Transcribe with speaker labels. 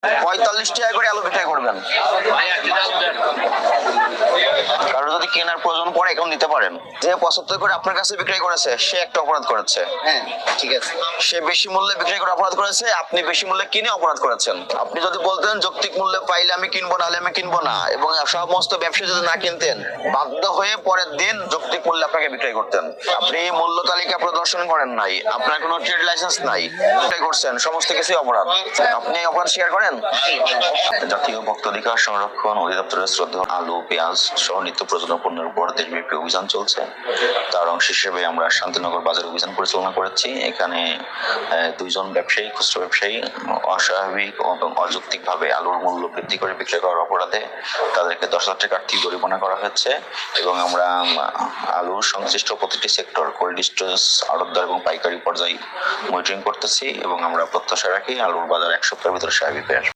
Speaker 1: 45 টাকা করে আলু বিক্রি করবেন। কারো যদি কেনার প্রয়োজন পড়ে এখন নিতে পারেন। যে 75 করে আপনার কাছে বিক্রি করেছে সে একটা অপরাধ করেছে।
Speaker 2: হ্যাঁ ঠিক আছে,
Speaker 1: সে বেশি মূল্যে বিক্রি করে অপরাধ করেছে, আপনি বেশি মূল্যে কিনে অপরাধ করেছেন। আপনি যদি বলতেন যৌক্তিক মূল্যে পাইলে আমি কিনবো, না হলে আমি কিনবো না, এবং সমস্ত ব্যবসায়ী যদি না কিনতেন, বাধ্য হয়ে পরের দিন যৌক্তিক মূল্যে আপনাকে বিক্রি করতেন। আপনি মূল্য তালিকা প্রদর্শন করেন নাই, আপনার কোনো ট্রেড লাইসেন্স নাই, বিক্রি করছেন, সমস্ত কিছুই অপরাধ। আপনি অপরাধ স্বীকার করেন? জাতীয় ভোক্তা অধিকার সংরক্ষণ অধিদপ্তরের শ্রদ্ধা আলু, পেঁয়াজ সহ নিত্য প্রয়োজনীয় পণ্যের উপর দেশব্যাপী অভিযান চলছে। তার অংশ হিসেবে আমরা শান্তিনগর বাজার অভিযান পরিচালনা করেছি। এখানে 2 জন ব্যবসায়ী, খুচরা ব্যবসায়ী অস্বাভাবিক এবং অযৌক্তিকভাবে আলুর মূল্য বৃদ্ধি করে বিক্রি করার অপরাধে তাদেরকে 10,000 টাকা আর্থিক জরিমানা করা হয়েছে। এবং আমরা আলুর সংশ্লিষ্ট প্রতিটি সেক্টর, কোল্ড স্টোরেজ, আড়তদার এবং পাইকারি পর্যায়ে মনিটরিং করতেছি এবং আমরা প্রত্যাশা রাখি আলুর বাজার 1 সপ্তাহের ভিতরে স্বাভাবিক হয়ে আসবে।